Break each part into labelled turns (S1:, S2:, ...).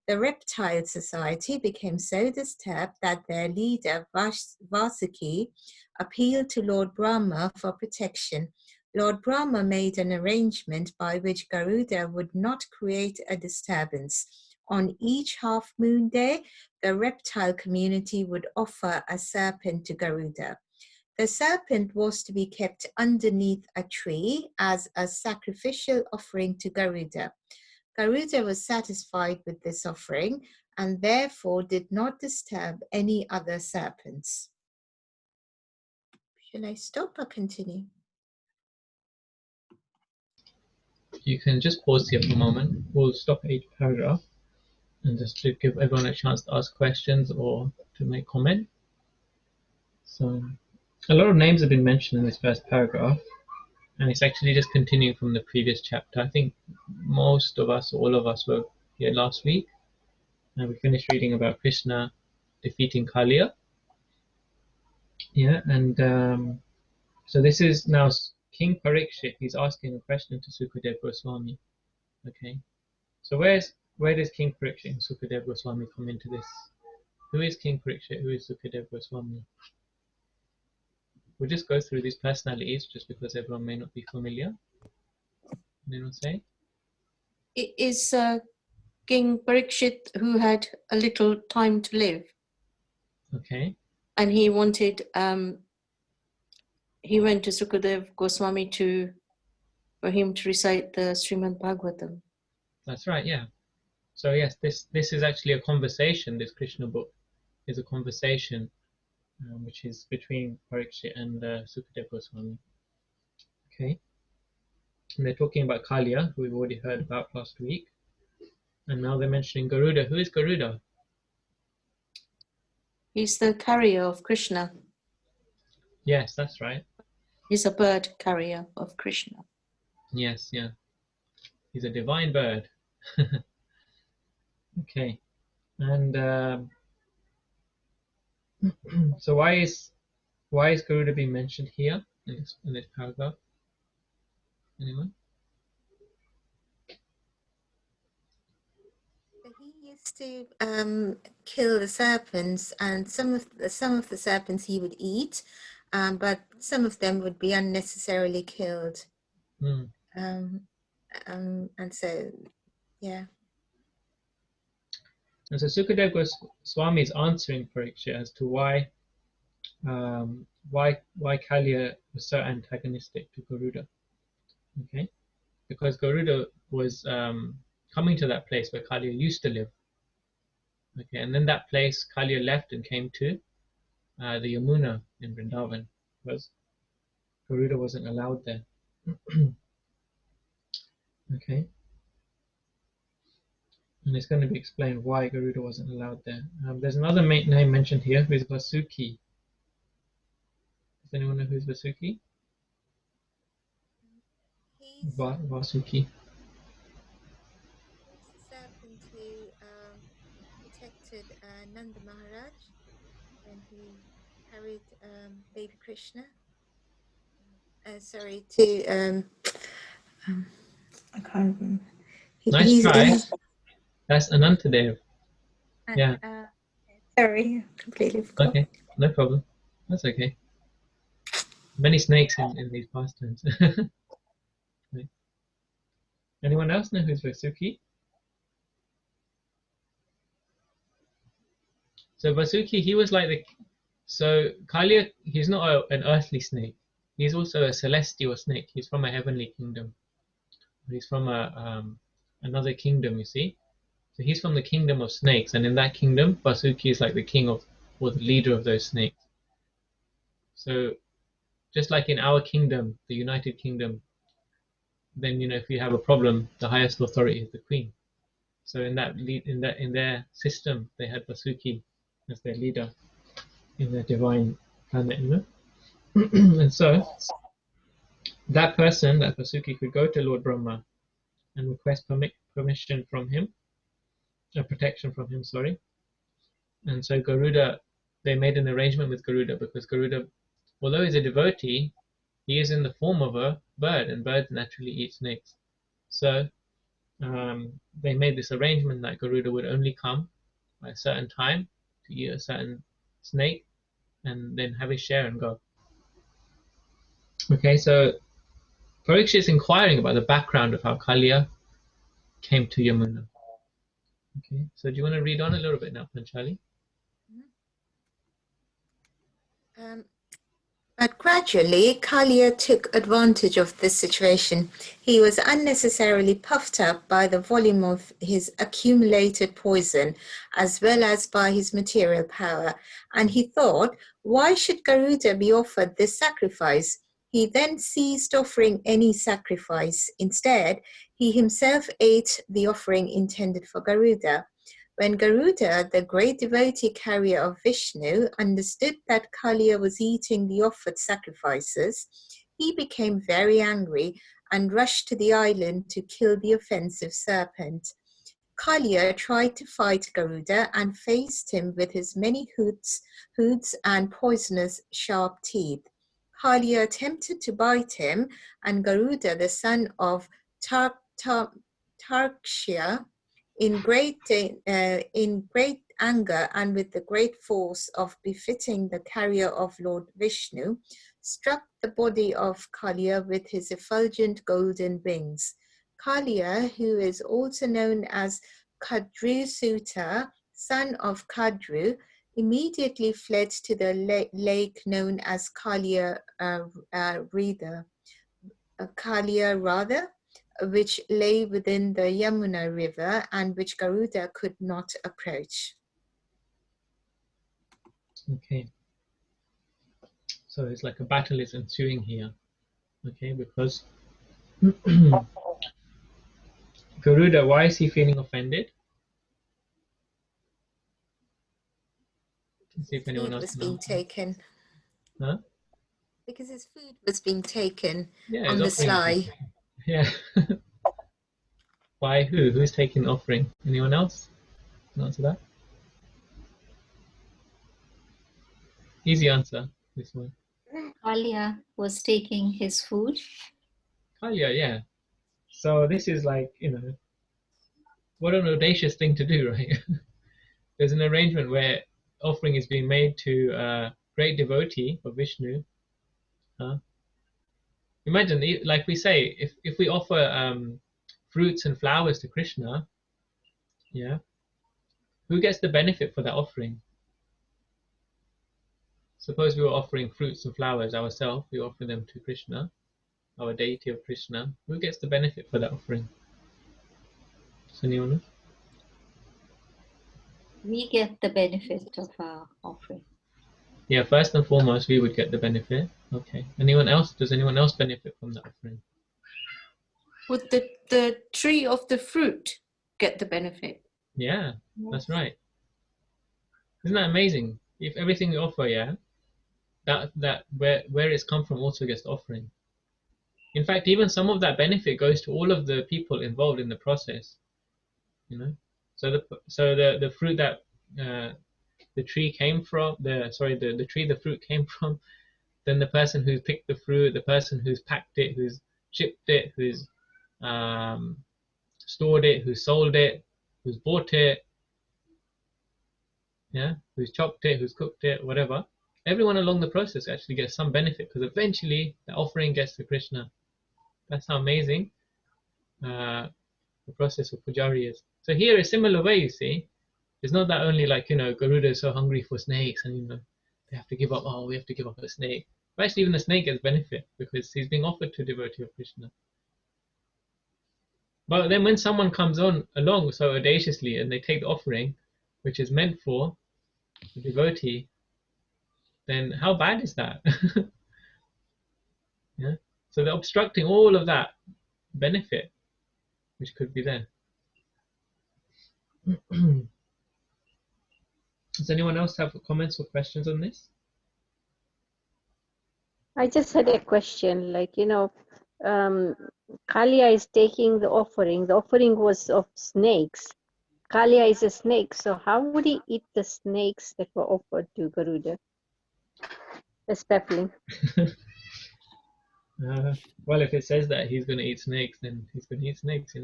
S1: The reptile society became so disturbed that their leader, Vasuki, appealed to Lord Brahma for protection. Lord Brahma made an arrangement by which Garuda would not create a disturbance. On each half moon day, the reptile community would offer a serpent to Garuda. The serpent was to be kept underneath a tree as a sacrificial offering to Garuda. Garuda was satisfied with this offering and therefore did not disturb any other serpents. Shall I stop or continue?
S2: You can just pause here for a moment. We'll stop at each paragraph and just to give everyone a chance to ask questions or to make comment. So a lot of names have been mentioned in this first paragraph, and it's actually just continuing from the previous chapter. I think most of us, all of us, were here last week, and we finished reading about Krishna defeating Kaliya. Yeah, and so this is now King Parikshit. He's asking a question to Sukadeva Goswami. Okay, so where does King Parikshit and Sukadeva Goswami come into this? Who is King Parikshit? Who is Sukadeva Goswami? We'll just go through these personalities just because everyone may not be familiar. Anyone say?
S3: It is King Parikshit who had a little time to live.
S2: Okay.
S3: And he wanted, he went to Sukadev Goswami for him to recite the Srimad Bhagavatam.
S2: That's right, yeah. So yes, this is actually a conversation. This Krishna book is a conversation which is between Parikshit and Sukadeva Goswami. Okay. And they're talking about Kaliya, who we've already heard about last week. And now they're mentioning Garuda. Who is Garuda?
S3: He's the carrier of Krishna.
S2: Yes, that's right.
S3: He's a bird carrier of Krishna.
S2: Yes, yeah. He's a divine bird. Okay. And so why is Garuda being mentioned here in this paragraph? Anyone?
S1: He used to kill the serpents, and some of the serpents he would eat, but some of them would be unnecessarily killed.
S2: Mm.
S1: And so, yeah.
S2: And so Sukadeva Goswami is answering Parikshit as to why Kaliya was so antagonistic to Garuda. Okay, because Garuda was coming to that place where Kaliya used to live. Okay, and then that place Kaliya left and came to the Yamuna in Vrindavan, because Garuda wasn't allowed there. Okay, and it's going to be explained why Garuda wasn't allowed there. There's another name mentioned here, who is Vasuki. Does anyone know who's Vasuki? Vasuki.
S1: He's the serpent who protected Nanda Maharaj when he carried baby Krishna. I can't remember.
S2: Nice try. That's Anantadev. Yeah.
S1: Sorry, completely forgot.
S2: Okay, no problem. That's okay. Many snakes in these pastimes. Right. Anyone else know who's Vasuki? So Vasuki, he was like so Kaliya, he's not an earthly snake. He's also a celestial snake. He's from a heavenly kingdom. He's from another kingdom, you see. So he's from the kingdom of snakes, and in that kingdom, Vasuki is like the king of, or the leader of those snakes. So just like in our kingdom, the United Kingdom, then if you have a problem, the highest authority is the queen. So in their system, they had Vasuki as their leader in their divine planet, and so that person, that Vasuki, could go to Lord Brahma and request permission from him, protection from him, sorry. And so Garuda, they made an arrangement with Garuda, because Garuda, although he's a devotee, he is in the form of a bird, and birds naturally eat snakes. So they made this arrangement that Garuda would only come at a certain time to eat a certain snake and then have his share and go. Okay, so Parikshit is inquiring about the background of how Kalia came to Yamuna. Okay, so do you want to read on a little bit now, Panchali?
S1: But gradually, Kalia took advantage of this situation. He was unnecessarily puffed up by the volume of his accumulated poison, as well as by his material power. And he thought, why should Garuda be offered this sacrifice? He then ceased offering any sacrifice. Instead, he himself ate the offering intended for Garuda. When Garuda, the great devotee carrier of Vishnu, understood that Kalia was eating the offered sacrifices, he became very angry and rushed to the island to kill the offensive serpent. Kalia tried to fight Garuda and faced him with his many hoods and poisonous sharp teeth. Kalia attempted to bite him, and Garuda, the son of Tarkshya, in great anger and with the great force of befitting the carrier of Lord Vishnu, struck the body of Kalia with his effulgent golden wings. Kalia, who is also known as Kadru Suta, son of Kadru, immediately fled to the lake known as Kalia Radha, which lay within the Yamuna river and which Garuda could not approach.
S2: Okay, so it's like a battle is ensuing here. Okay, because Garuda, why is he feeling offended? Let's see if anyone else
S1: was
S2: can
S1: being
S2: answer.
S1: taken.
S2: Huh?
S1: Because his food was being taken
S2: Yeah,
S1: on the sly.
S2: Yeah. By who? Who's taking the offering? Anyone else can answer that? Easy answer, this one.
S4: Kalia was taking his food.
S2: Kalia, yeah. So this is like, what an audacious thing to do, right? There's an arrangement where offering is being made to a great devotee of Vishnu. Huh? Imagine, like we say, if we offer fruits and flowers to Krishna, yeah, who gets the benefit for that offering? Suppose we were offering fruits and flowers ourselves, we offer them to Krishna, our deity of Krishna. Who gets the benefit for that offering? Does anyone know?
S4: We get the benefit of our offering.
S2: Yeah, first and foremost, we would get the benefit. Okay. Anyone else? Does anyone else benefit from that offering?
S3: Would the tree of the fruit get the benefit?
S2: Yeah, that's right. Isn't that amazing? If everything we offer, yeah, that where it's come from also gets the offering. In fact, even some of that benefit goes to all of the people involved in the process. So the fruit that the tree came from, the tree the fruit came from, then the person who picked the fruit, the person who's packed it, who's shipped it, who's stored it, who's sold it, who's bought it, yeah, who's chopped it, who's cooked it, whatever. Everyone along the process actually gets some benefit because eventually the offering gets to Krishna. That's how amazing the process of pujari is. So here, a similar way, you see, it's not that only like, Garuda is so hungry for snakes and, they have to give up, oh, we have to give up a snake. But actually, even the snake gets benefit because he's being offered to devotee of Krishna. But then when someone comes along so audaciously and they take the offering, which is meant for the devotee, then how bad is that? Yeah. So they're obstructing all of that benefit which could be there. Does anyone else have comments or questions on this?
S5: I just had a question, Kalia is taking the offering. The offering was of snakes. Kalia is a snake, so how would he eat the snakes that were offered to Garuda? That's baffling.
S2: Well, if it says that he's going to eat snakes, then he's going to eat snakes,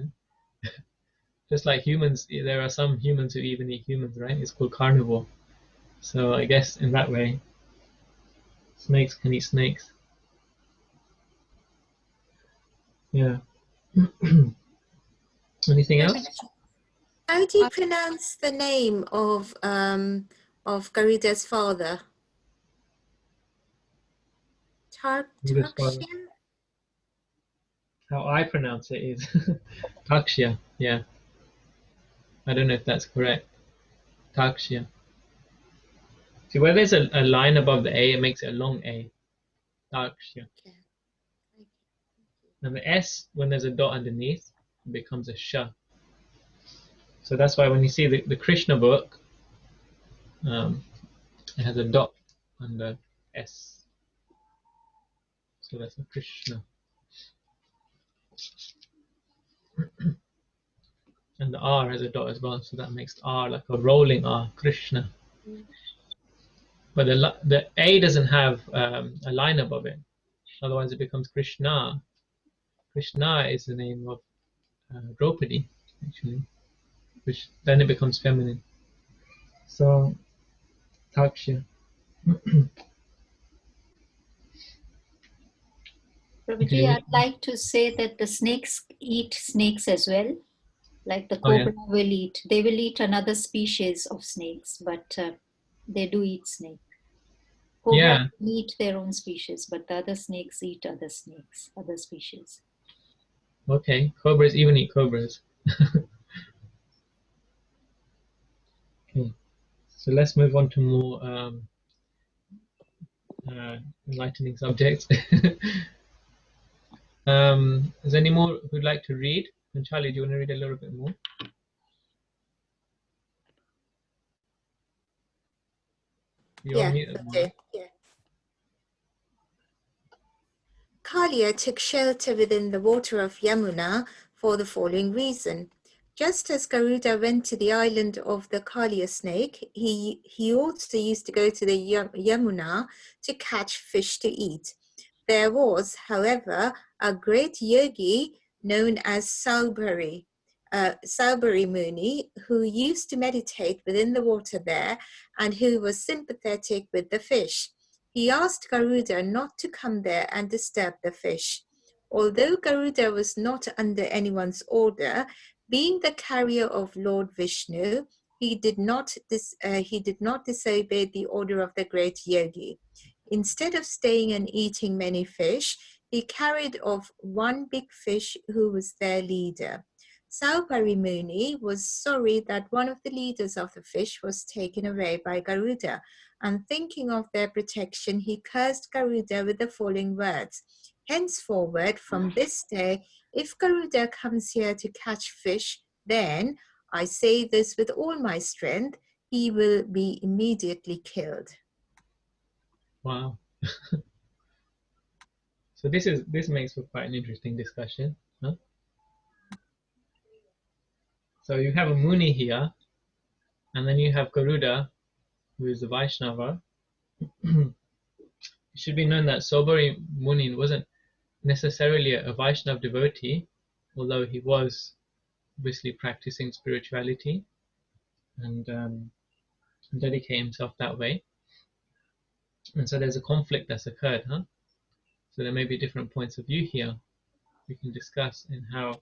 S2: Just like humans, there are some humans who even eat humans, right? It's called carnivore. So I guess in that way, snakes can eat snakes. Yeah. Anything else?
S1: How do you pronounce the name of Garuda's father?
S2: Garuda's father.
S1: Tarkshin?
S2: How I pronounce it is Takshya. Yeah. I don't know if that's correct. Takshya. See, where there's a line above the A, it makes it a long A. Takshya.
S1: Okay.
S2: And the S, when there's a dot underneath, it becomes a Sh. So that's why when you see the Krishna book, it has a dot under S. So that's a Krishna. And the R has a dot as well, so that makes R like a rolling R, Krishna. But the A doesn't have a line above it, otherwise it becomes Krishna. Krishna is the name of Draupadi, actually, which then it becomes feminine. So, Takshya.
S4: Prabhuji, I'd like to say that the snakes eat snakes as well. Like the
S2: Oh, yeah.
S4: cobra will eat. They will eat another species of snakes, but they do eat snake. Cobra
S2: Yeah.
S4: will eat their own species, but the other snakes eat other snakes, other species.
S2: Okay, cobras even eat cobras. Okay, so let's move on to more enlightening subjects. Is there any more who'd like to read? And Charlie, do you want to read a little bit more? You're on mute at the moment.
S1: Okay. Yeah. Kalia took shelter within the water of Yamuna for the following reason. Just as Garuda went to the island of the Kalia snake, he also used to go to the Yamuna to catch fish to eat. There was, however, a great yogi known as Saubhari Muni, who used to meditate within the water there and who was sympathetic with the fish. He asked Garuda not to come there and disturb the fish. Although Garuda was not under anyone's order, being the carrier of Lord Vishnu, he did not disobey the order of the great yogi. Instead of staying and eating many fish, he carried off one big fish who was their leader. Saubhari Muni was sorry that one of the leaders of the fish was taken away by Garuda, and thinking of their protection, he cursed Garuda with the following words. Henceforward, from this day, if Garuda comes here to catch fish, then, I say this with all my strength, he will be immediately killed.
S2: Wow. So this makes for quite an interesting discussion, huh? So you have a Muni here, and then you have Garuda, who is the Vaishnava. It should be known that Saubhari Muni wasn't necessarily a Vaishnava devotee, although he was obviously practicing spirituality and dedicate himself that way. And so there's a conflict that's occurred, huh? So there may be different points of view here we can discuss in how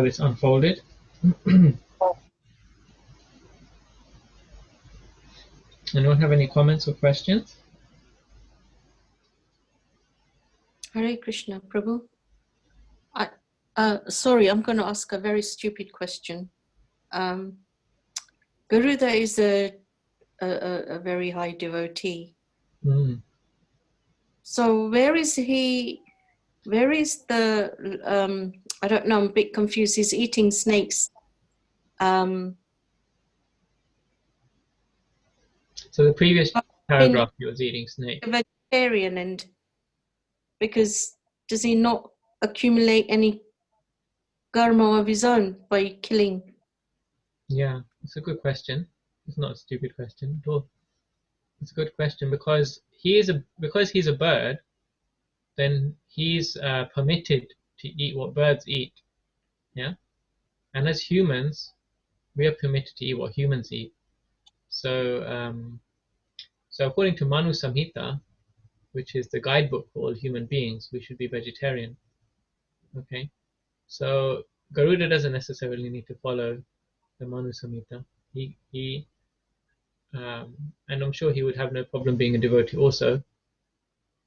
S2: this unfolded. Anyone have any comments or questions?
S3: Hare Krishna, Prabhu. Sorry, I'm going to ask a very stupid question. Garuda is a very high devotee.
S2: Mm.
S3: So where is he? Where is the? I don't know. I'm a bit confused. He's eating snakes.
S2: So the previous paragraph, he was eating snake.
S3: A vegetarian, and because does he not accumulate any karma of his own by killing?
S2: Yeah, it's a good question. It's not a stupid question at all. It's a good question because he's a bird. Then he's permitted to eat what birds eat. Yeah, and as humans, we are permitted to eat what humans eat. So, so according to Manu Samhita, which is the guidebook for all human beings, we should be vegetarian. Okay, so Garuda doesn't necessarily need to follow the Manu Samhita. And I'm sure he would have no problem being a devotee also.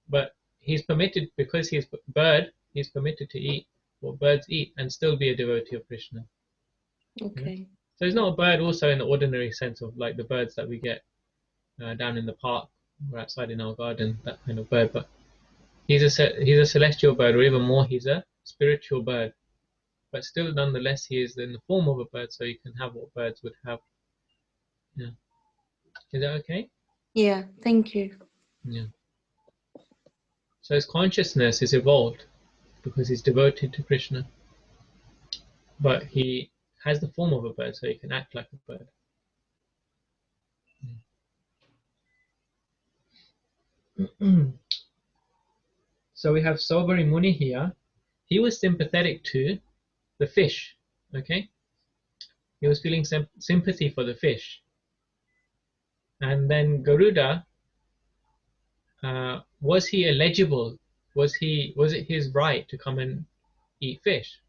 S2: But he's permitted, because he's a bird, he's permitted to eat what birds eat and still be a devotee of Krishna.
S3: Okay.
S2: So he's not a bird also in the ordinary sense of like the birds that we get down in the park or outside in our garden, that kind of bird. But he's a celestial bird, or even more, he's a spiritual bird. But still, nonetheless, he is in the form of a bird, so you can have what birds would have. Yeah. Is that okay?
S3: Yeah, thank you.
S2: Yeah. So his consciousness is evolved because he's devoted to Krishna. But he has the form of a bird, so he can act like a bird. So we have Sobari Muni here. He was sympathetic to the fish. Okay? He was feeling sympathy for the fish. And then Garuda, was he eligible? Was it his right to come and eat fish?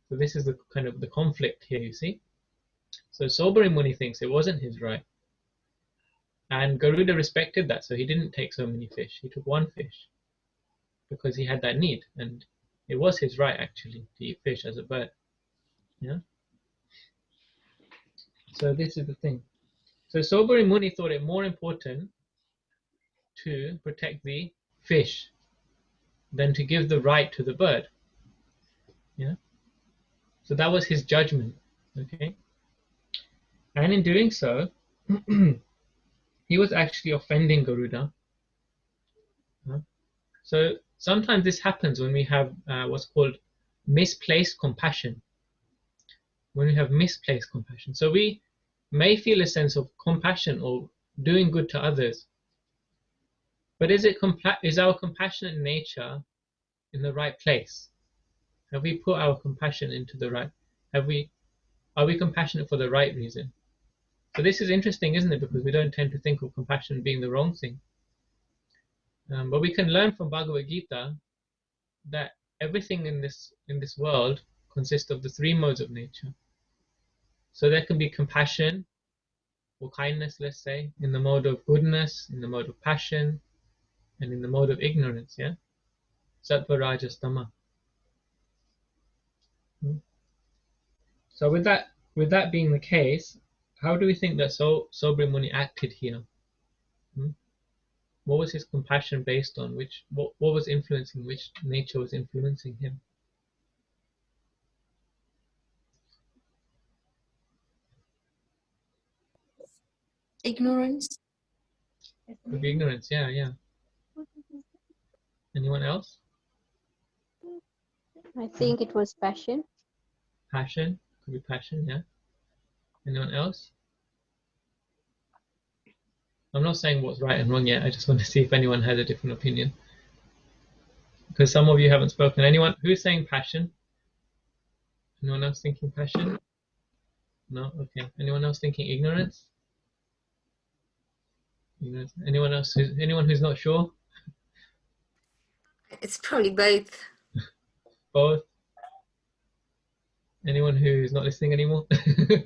S2: So this is the kind of the conflict here, you see. So Sobari Muni thinks it wasn't his right. And Garuda respected that, so he didn't take so many fish. He took one fish because he had that need, and it was his right actually to eat fish as a bird. Yeah. So this is the thing. So Sobari Muni thought it more important to protect the fish than to give the right to the bird. Yeah. So that was his judgment. Okay. And in doing so, he was actually offending Garuda. So sometimes this happens when we have what's called misplaced compassion. When we have misplaced compassion. So we may feel a sense of compassion or doing good to others. But is our compassionate nature in the right place? Have we put our compassion into the right? Are we compassionate for the right reason? So this is interesting, isn't it? Because we don't tend to think of compassion being the wrong thing. But we can learn from Bhagavad Gita that everything in this world consists of the three modes of nature. So there can be compassion or kindness, let's say, in the mode of goodness, in the mode of passion, and in the mode of ignorance. Yeah, Sattva, Rajas, Tama. So with that being the case, how do we think that Sobari Muni acted here? What was his compassion based on? What was influencing? Which nature was influencing him?
S3: Ignorance?
S2: Could be ignorance. Yeah. Anyone else?
S5: I think it was passion.
S2: Passion. Could be passion. Yeah. Anyone else? I'm not saying what's right and wrong yet. I just want to see if anyone has a different opinion. Because some of you haven't spoken. Anyone who's saying passion? Anyone else thinking passion? No? Okay. Anyone else thinking ignorance? Ignorance. Anyone else? Anyone who's not sure?
S1: It's probably both.
S2: Both? Anyone who's not listening anymore? I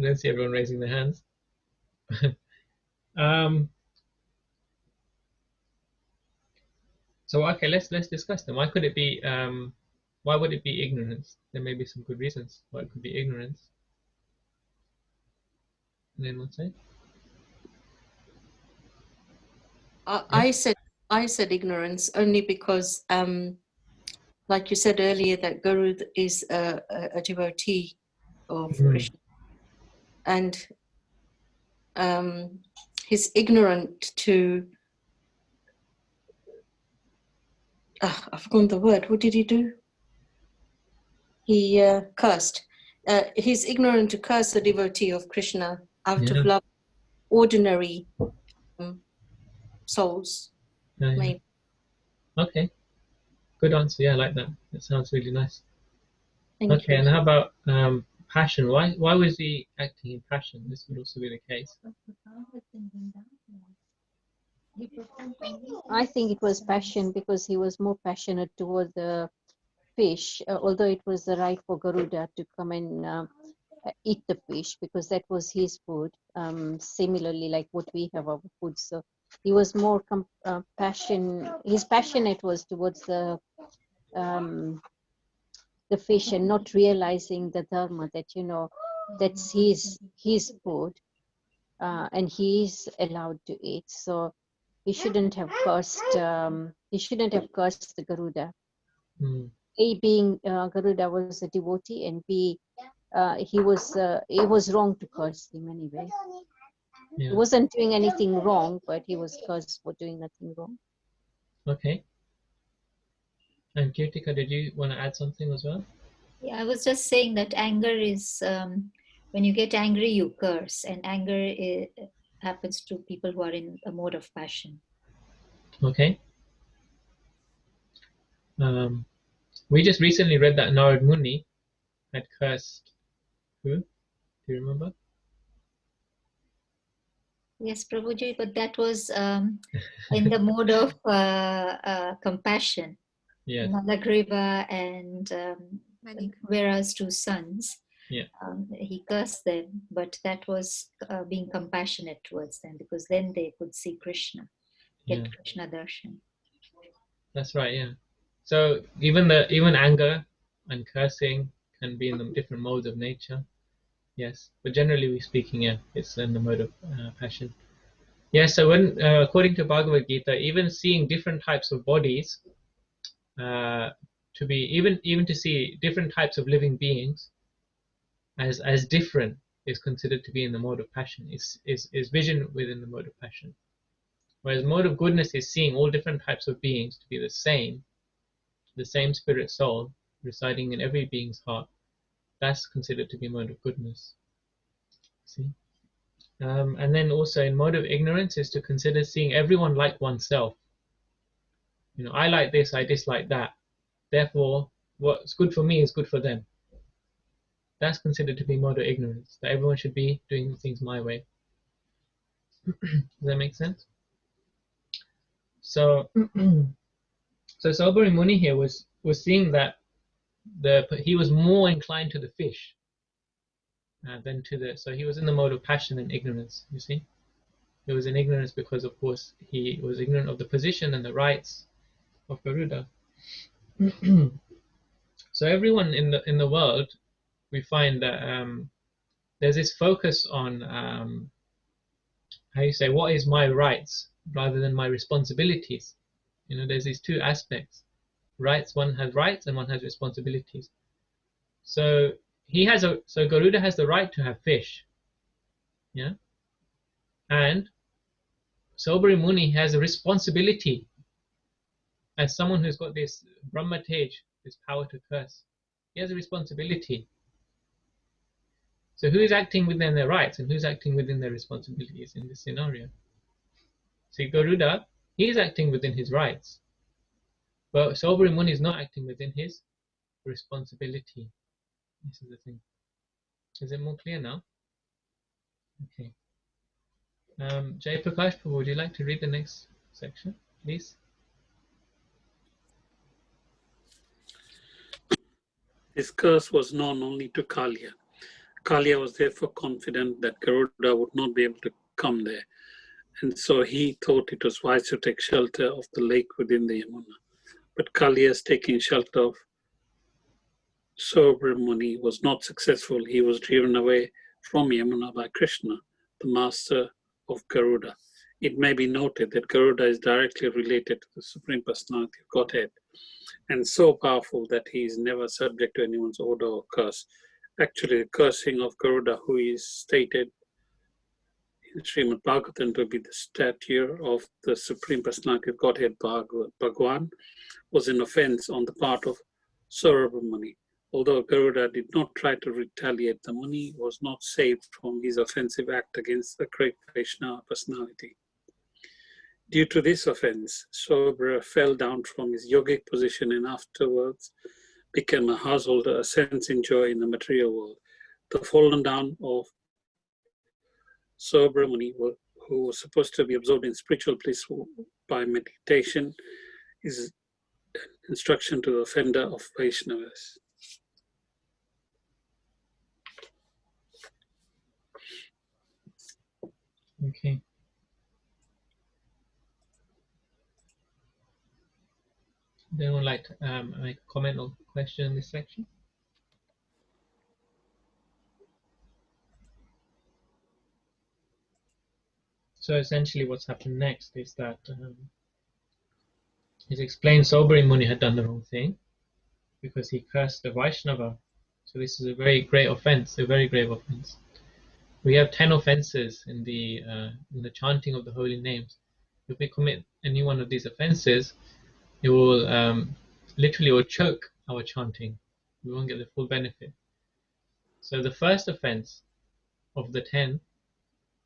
S2: don't see everyone raising their hands. So okay, let's discuss them. Why could it be? Why would it be ignorance? There may be some good reasons why it could be ignorance. And then what's it?
S3: I said ignorance only because, like you said earlier, that Guru is a devotee of Krishna, and he's ignorant to. I've forgotten the word. What did he do? He cursed. He's ignorant to curse a devotee of Krishna out of love, ordinary souls.
S2: Yeah. Okay. Good answer. Yeah, I like that. That sounds really nice.
S3: Thank
S2: Okay,
S3: you.
S2: and how about passion? Why was he acting in passion? This would also be the case.
S5: I think it was passion because he was more passionate toward the fish, although it was the right for Garuda to come and eat the fish because that was his food. Similarly, like what we have our food. So he was more passion. His passionate was towards um, the fish and not realizing the dharma that that's his food and he is allowed to eat. So he shouldn't have cursed. He shouldn't have cursed the Garuda.
S2: Hmm.
S5: A, being Garuda was a devotee, and B, he was wrong to curse him anyway.
S2: Yeah.
S5: He wasn't doing anything wrong, but he was cursed for doing nothing wrong.
S2: Okay. And Kirtika, did you want to add something as well?
S4: Yeah, I was just saying that anger is, when you get angry, you curse, and anger happens to people who are in a mode of passion.
S2: Okay. We just recently read that Narad Muni had cursed who? Do you remember?
S4: Yes, Prabhuji, but that was in the mode of compassion.
S2: Yes.
S4: Nalagreva and Vera's two sons.
S2: Yeah.
S4: He cursed them, but that was being compassionate towards them, because then they could see Krishna, get
S2: Yeah.
S4: Krishna darshan.
S2: That's right. Yeah. So even anger and cursing can be in the different modes of nature. Yes, but generally speaking, yeah, it's in the mode of passion. Yeah. So when according to Bhagavad Gita, even seeing different types of bodies, to be even to see different types of living beings as different is considered to be in the mode of passion. Is vision within the mode of passion. Whereas mode of goodness is seeing all different types of beings to be the same spirit soul residing in every being's heart. That's considered to be mode of goodness. See? And then also in mode of ignorance is to consider seeing everyone like oneself. I like this, I dislike that. Therefore, what's good for me is good for them. That's considered to be mode of ignorance, that everyone should be doing things my way. Does that make sense? So, so Sobari Muni here was seeing that he was more inclined to the fish than to the. So he was in the mode of passion and ignorance. You see, he was in ignorance because, of course, he was ignorant of the position and the rights of Garuda. So everyone in the world, we find that there's this focus on how you say, what is my rights rather than my responsibilities. There's these two aspects. Rights, one has rights and one has responsibilities. So so Garuda has the right to have fish. Yeah. And Sobari Muni has a responsibility as someone who's got this Brahma Tej, this power to curse. He has a responsibility. So who is acting within their rights and who's acting within their responsibilities in this scenario? See, Garuda, he is acting within his rights. But Sobari Muni is not acting within his responsibility. This is the thing. Is it more clear now? Okay. Jay Prakash, would you like to read the next section, please?
S6: This curse was known only to Kalia. Kalia was therefore confident that Garuda would not be able to come there, and so he thought it was wise to take shelter of the lake within the Yamuna. But Kalia's taking shelter of Sobari Muni was not successful. He was driven away from Yamuna by Krishna, the master of Garuda. It may be noted that Garuda is directly related to the Supreme Personality of Godhead, and so powerful that he is never subject to anyone's order or curse. Actually, the cursing of Garuda, who is stated in Srimad Bhagavatam to be the stature of the Supreme Personality of Godhead, Bhagwan, was an offense on the part of Saurabha Muni. Although Garuda did not try to retaliate, the Muni was not saved from his offensive act against the great Krishna personality. Due to this offense, Sobra fell down from his yogic position and afterwards became a householder, a sense in joy in the material world. The fallen down of Sobra Muni, who was supposed to be absorbed in spiritual bliss by meditation, is instruction to the offender of Vaishnavas.
S2: Okay. Does anyone like to make a comment or question in this section? So essentially what's happened next is that he's explained Sobri Muni had done the wrong thing because he cursed the Vaishnava. So this is a very great offense, a very grave offense. We have 10 offenses in the chanting of the holy names. If we commit any one of these offenses, it will literally will choke our chanting. We won't get the full benefit. So the first offense of the 10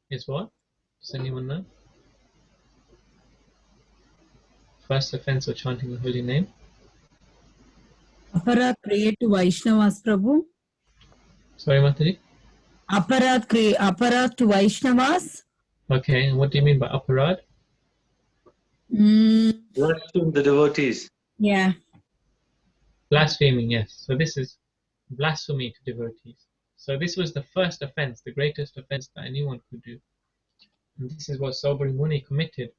S2: is what? Does anyone know? First offense of chanting the holy name?
S7: Aparad create to Vaishnavas, Prabhu.
S2: Sorry, Mataji?
S7: Aparad to Vaishnavas.
S2: Okay, and what do you mean by aparad?
S8: Blaspheme the devotees.
S7: Yeah.
S2: Blaspheming, yes. So this is blasphemy to devotees. So this was the first offense, the greatest offense that anyone could do. And this is what Sobri Muni committed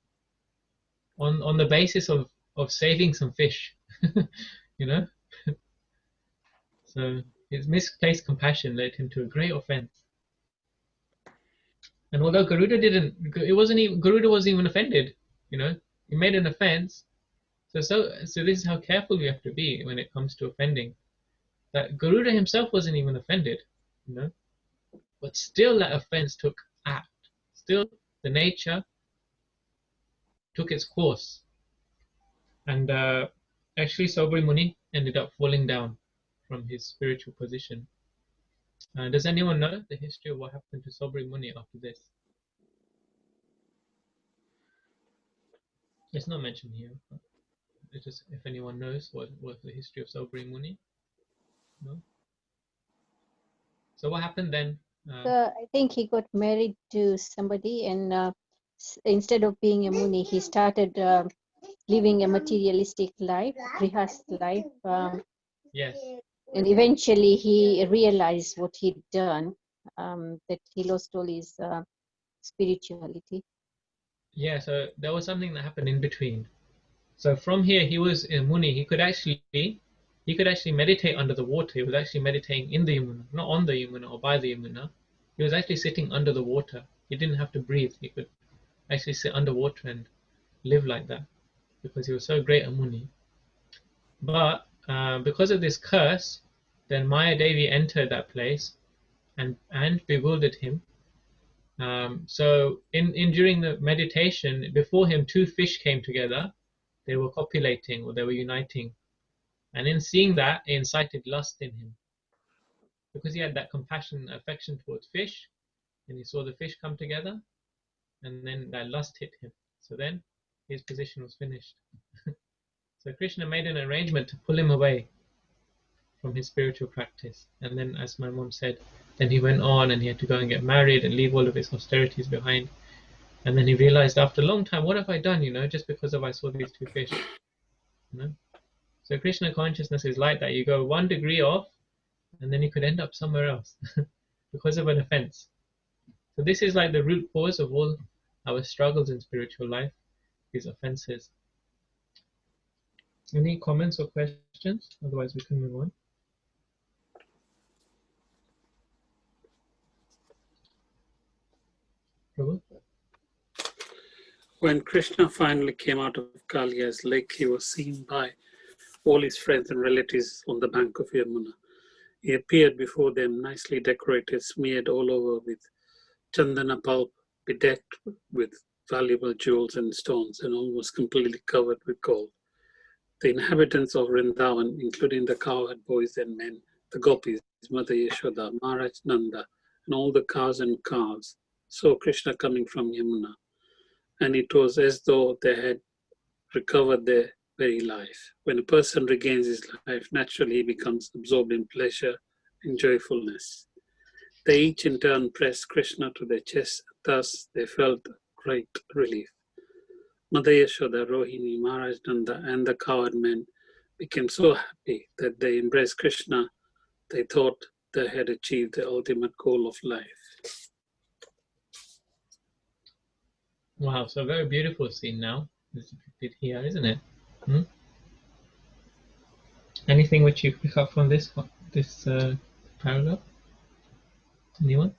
S2: on the basis of saving some fish. You know? So his misplaced compassion led him to a great offense. And although Garuda Garuda wasn't even offended, you know, he made an offense. So this is how careful we have to be when it comes to offending. That Garuda himself wasn't even offended, you know, but still that offense took act. Still, the nature took its course, and actually, Sobri Muni ended up falling down from his spiritual position. Does anyone know the history of what happened to Sobri Muni after this? It's not mentioned here. But it's just if anyone knows what the history of Sobri Muni. No. So what happened then?
S5: I think he got married to somebody, and instead of being a Muni, he started living a materialistic life, grihast life.
S2: Yes.
S5: And eventually he realized what he'd done, that he lost all his spirituality.
S2: Yeah, so there was something that happened in between. So from here, he was a Muni. He could actually meditate under the water. He was actually meditating in the Yamuna, not on the Yamuna or by the Yamuna. He was actually sitting under the water. He didn't have to breathe. He could actually sit underwater and live like that because he was so great a Muni. But because of this curse, then Maya Devi entered that place and bewildered him. So during the meditation, before him, two fish came together. They were copulating or they were uniting. And in seeing that, it incited lust in him. Because he had that compassion and affection towards fish, and he saw the fish come together, and then that lust hit him. So then his position was finished. So Krishna made an arrangement to pull him away from his spiritual practice. And then, as my mom said, then he went on and he had to go and get married and leave all of his austerities behind. And then he realized after a long time, what have I done, you know, just because I saw these two fish, you know? So Krishna consciousness is like that. You go 1 degree off, and then you could end up somewhere else because of an offense. So this is like the root cause of all our struggles in spiritual life, these offenses. Any comments or questions? Otherwise, we can move on. Prabhu?
S6: When Krishna finally came out of Kaliya's lake, he was seen by all his friends and relatives on the bank of Yamuna. He appeared before them, nicely decorated, smeared all over with chandana pulp, bedecked with valuable jewels and stones, and almost completely covered with gold. The inhabitants of Vrindavan, including the cowherd boys and men, the gopis, Mother Yashoda, Maharaj Nanda, and all the cows and calves, saw Krishna coming from Yamuna. and it was as though they had recovered their very life. When a person regains his life, naturally he becomes absorbed in pleasure and joyfulness. They each in turn pressed Krishna to their chest, thus they felt great relief. Mother Yashoda, Rohini, Maharaj Nanda, and the cowherd men became so happy that they embraced Krishna. They thought they had achieved the ultimate goal of life.
S2: Wow, so a very beautiful scene now is depicted here, isn't it? Hmm? Anything which you pick up from this paragraph? Anyone?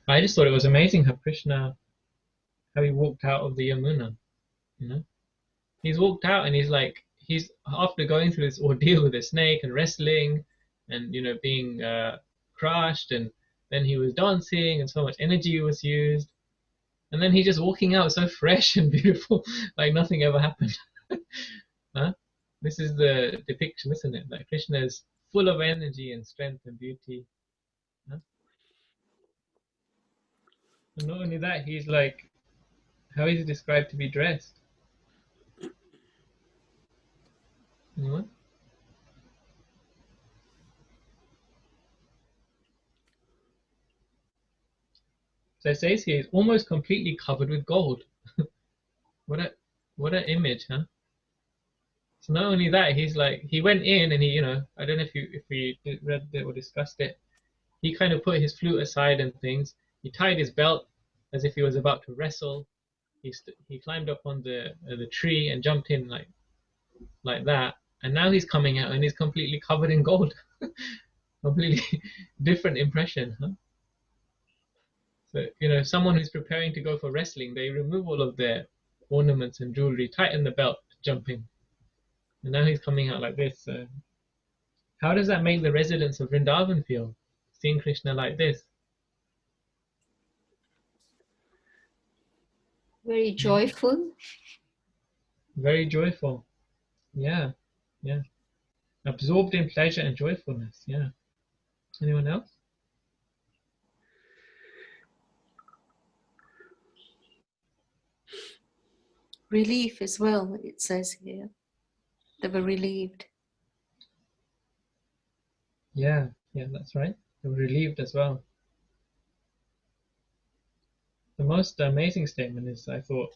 S2: I just thought it was amazing how Krishna, how he walked out of the Yamuna, you know? He's walked out and he's after going through this ordeal with the snake and wrestling and, you know, being crushed, and then he was dancing and so much energy was used. And then he's just walking out so fresh and beautiful, like nothing ever happened. Huh? This is the depiction, isn't it? Like Krishna is full of energy and strength and beauty. Huh? And not only that, he's like, how is he described to be dressed? Anyone? So it says here, he's almost completely covered with gold. What an image, huh? So not only that, he's like, he went in and he, you know, I don't know if we read it or discussed it. He kind of put his flute aside and things. He tied his belt as if he was about to wrestle. He climbed up on the tree and jumped in like that. And now he's coming out and he's completely covered in gold. Completely different impression, huh? So, you know, someone who's preparing to go for wrestling, they remove all of their ornaments and jewelry, tighten the belt to jump in. And now he's coming out like this. How does that make the residents of Vrindavan feel, seeing Krishna like this?
S4: Very joyful.
S2: Very joyful. Yeah, yeah. Absorbed in pleasure and joyfulness. Yeah. Anyone else?
S3: Relief as well, it says here. They were relieved.
S2: Yeah, yeah, that's right. They were relieved as well. The most amazing statement is, I thought,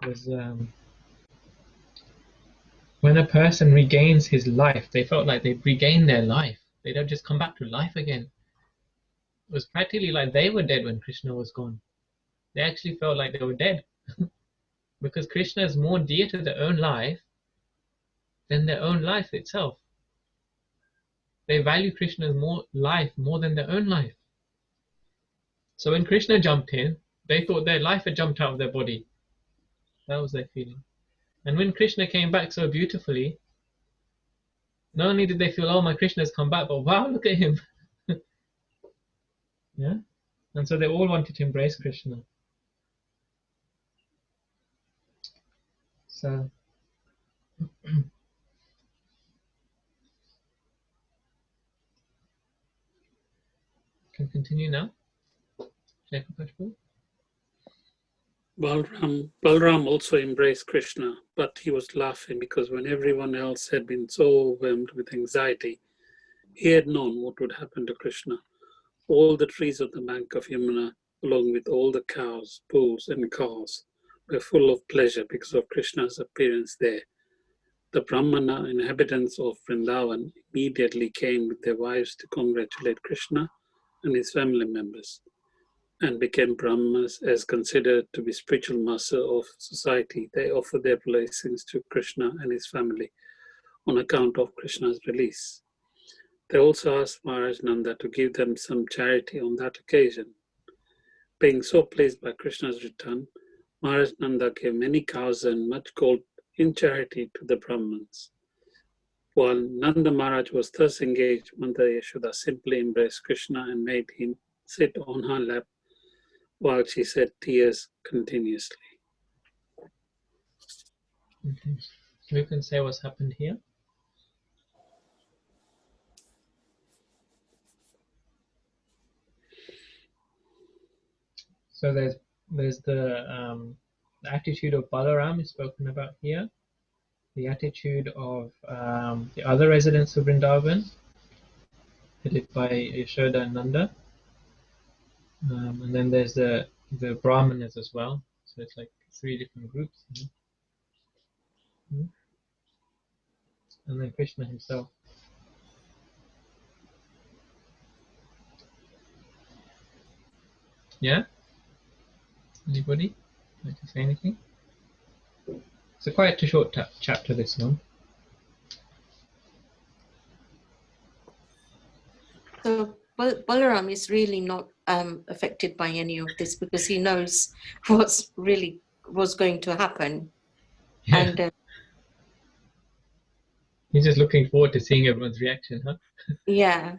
S2: was when a person regains his life, they felt like they'd regained their life. They don't just come back to life again. It was practically like they were dead when Krishna was gone. They actually felt like they were dead because Krishna is more dear to their own life than their own life itself. They value Krishna's life more than their own life. So when Krishna jumped in, they thought their life had jumped out of their body. That was their feeling. And when Krishna came back so beautifully, not only did they feel, oh, my Krishna's come back, but wow, look at him. Yeah? And so they all wanted to embrace Krishna. So, can continue now.
S6: Balram also embraced Krishna, but he was laughing because when everyone else had been so overwhelmed with anxiety, he had known what would happen to Krishna. All the trees of the bank of Yamuna, along with all the cows, bulls, and cars, were full of pleasure because of Krishna's appearance there. The Brahmana inhabitants of Vrindavan immediately came with their wives to congratulate Krishna and his family members, and became Brahmanas as considered to be spiritual master of society. They offered their blessings to Krishna and his family on account of Krishna's release. They also asked Maharaj Nanda to give them some charity on that occasion. Being so pleased by Krishna's return, Maharaj Nanda gave many cows and much gold in charity to the Brahmins. While Nanda Maharaj was thus engaged, Mother Yashoda simply embraced Krishna and made him sit on her lap while she shed tears continuously.
S2: Okay. Who can say what's happened here? So there's the attitude of Balaram is spoken about here, the attitude of the other residents of Vrindavan, headed by Yashoda and Nanda, and then there's the Brahmanas as well. So it's like 3 different groups. And then Krishna himself. Yeah? Anybody like to say anything? It's quite a short chapter, this one.
S3: So Balaram is really not affected by any of this because he knows what's going to happen.
S2: Yeah.
S3: And
S2: He's just looking forward to seeing everyone's reaction, huh?
S3: yeah.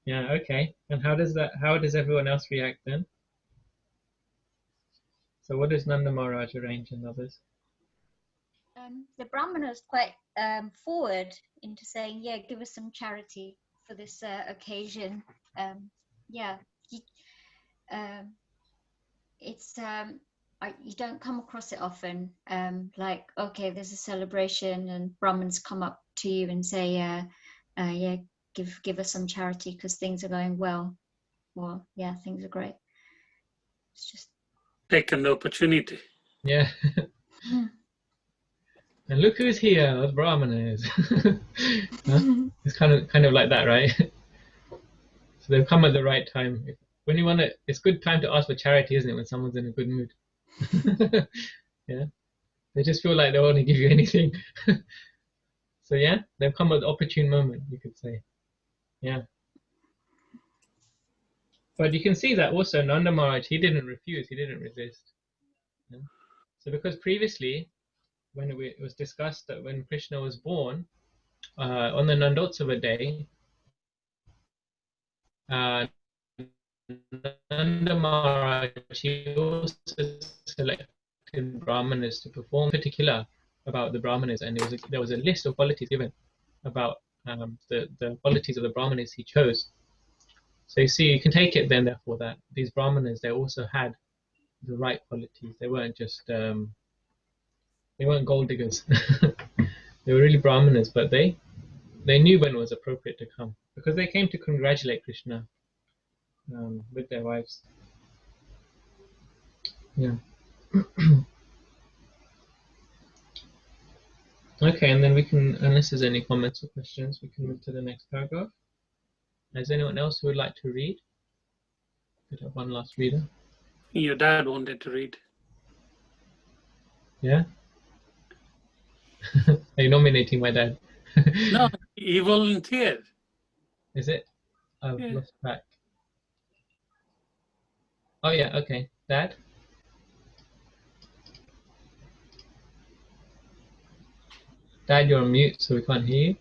S2: Yeah, okay. And how does everyone else react then? So what does Nanda Maharaj arrange and others?
S4: The Brahmana is quite forward into saying, yeah, give us some charity for this occasion. It's you don't come across it often. Like, okay, there's a celebration and Brahmins come up to you and say, yeah, give us some charity because things are going well. Well, yeah, things are great. It's just
S6: Take an opportunity.
S2: Yeah. And look who's here, those Brahmanas. Huh? It's kind of like that, right? So they've come at the right time. When you it's good time to ask for charity, isn't it? When someone's in a good mood. Yeah. They just feel like they'll only give you anything. So yeah, they've come at the opportune moment, you could say. Yeah. But you can see that also Nanda Maharaj, he didn't refuse, he didn't resist. Yeah. So because previously, when it was discussed that when Krishna was born, on the Nandotsava day, Nanda Maharaj, he also selected Brahmanas to perform particular about the Brahmanas, and there was a list of qualities given about the qualities of the Brahmanas he chose. So you see, you can take it then, therefore, that these Brahmanas, they also had the right qualities. They weren't just they weren't gold diggers. They were really Brahmanas, but they knew when it was appropriate to come because they came to congratulate Krishna with their wives. Yeah. Okay, and then we can, unless there's any comments or questions, we can move to the next paragraph. Is anyone else who would like to read? Could have one last reader.
S6: Your dad wanted to read.
S2: Yeah? Are you nominating my dad?
S6: No, he volunteered.
S2: Is it? I've
S6: Yeah.
S2: lost track. Oh yeah, okay. Dad? Dad, you're on mute, so we can't hear you.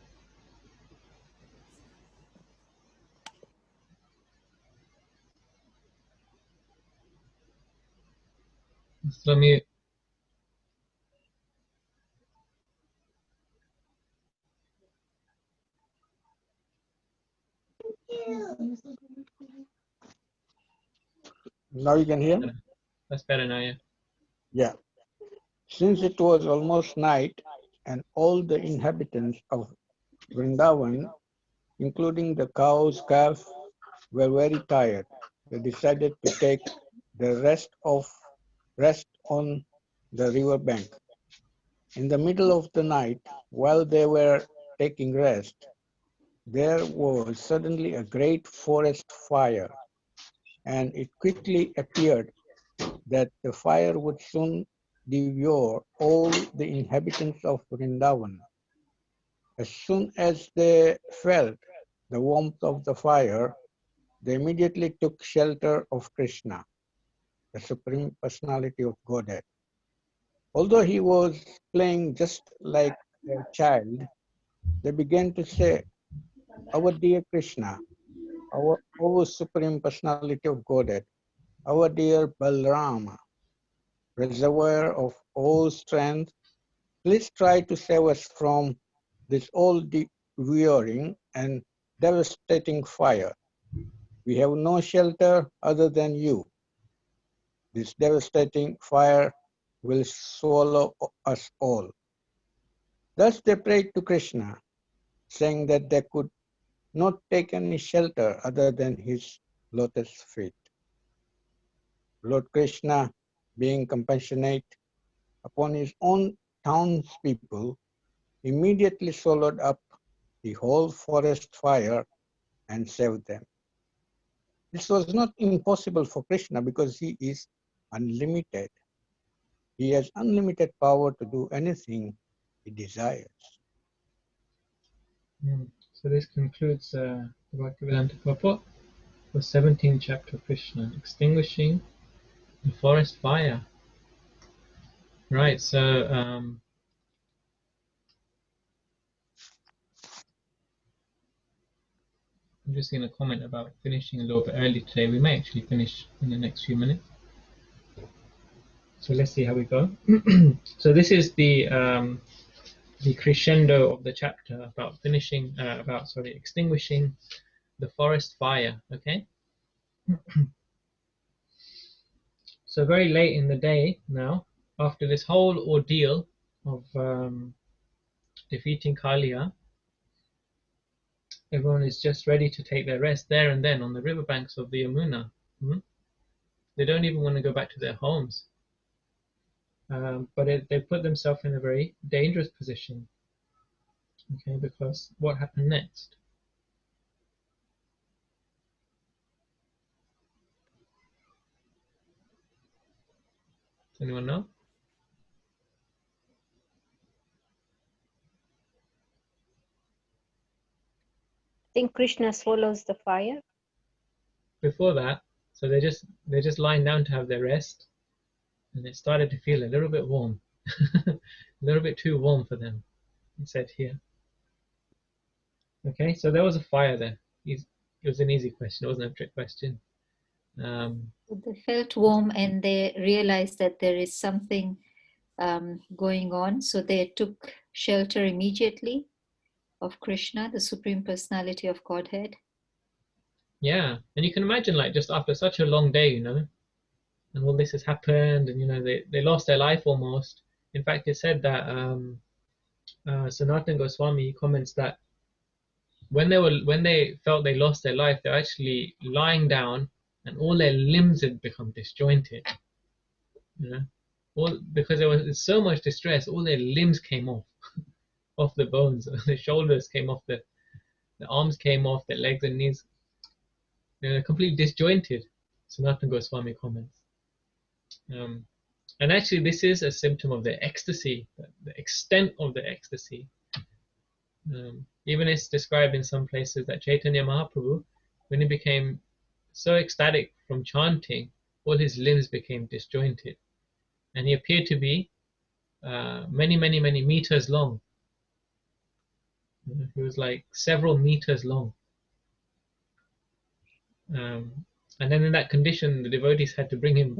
S2: Still on mute.
S9: Now you can hear me?
S2: That's better now, yeah.
S9: Yeah. Since it was almost night and all the inhabitants of Vrindavan, including the cows, calves, were very tired, they decided to take the rest on the river bank. In the middle of the night, while they were taking rest, there was suddenly a great forest fire, and it quickly appeared that the fire would soon devour all the inhabitants of Vrindavan. As soon as they felt the warmth of the fire, they immediately took shelter of Krishna, the Supreme Personality of Godhead. Although he was playing just like a child, they began to say, "Our dear Krishna, our Supreme Personality of Godhead, our dear Balrama, reservoir of all strength, please try to save us from this all-devouring and devastating fire. We have no shelter other than you. This devastating fire will swallow us all. Thus they prayed to Krishna, saying that they could not take any shelter other than his lotus feet. Lord Krishna, being compassionate upon his own townspeople, immediately swallowed up the whole forest fire and saved them. This was not impossible for Krishna because he is unlimited. He has unlimited power to do anything he desires.
S2: So this concludes the Bhaktivedanta purport for 17th chapter of Krishna, extinguishing the forest fire. Right, so I'm just going to comment about finishing a little bit early today. We may actually finish in the next few minutes. So let's see how we go. So this is the crescendo of the chapter about extinguishing the forest fire. Okay. So very late in the day now, after this whole ordeal of defeating Kaliya, everyone is just ready to take their rest there and then on the riverbanks of the Yamuna. They don't even want to go back to their homes. But they put themselves in a very dangerous position. Okay, because what happened next? Does anyone know?
S5: I think Krishna swallows the fire.
S2: Before that, so they're just lying down to have their rest, and it started to feel a little bit warm, a little bit too warm for them. It said here. Okay, so there was a fire there. It was an easy question. It wasn't a trick question.
S10: They felt warm and they realized that there is something going on. So they took shelter immediately of Krishna, the Supreme Personality of Godhead.
S2: Yeah, and you can imagine, like, just after such a long day, and all this has happened, and they lost their life almost. In fact, it said that Sanatana Goswami comments that when they felt they lost their life, they're actually lying down, and all their limbs had become disjointed. All because there was so much distress, all their limbs came off, off the bones. The shoulders came off, the arms came off, the legs and knees. They're completely disjointed. Sanatana Goswami comments. And actually, this is a symptom of the ecstasy, the extent of the ecstasy. Even it's described in some places that Chaitanya Mahaprabhu, when he became so ecstatic from chanting, all his limbs became disjointed. And he appeared to be many, many, many meters long. He was like several meters long. And then in that condition, the devotees had to bring him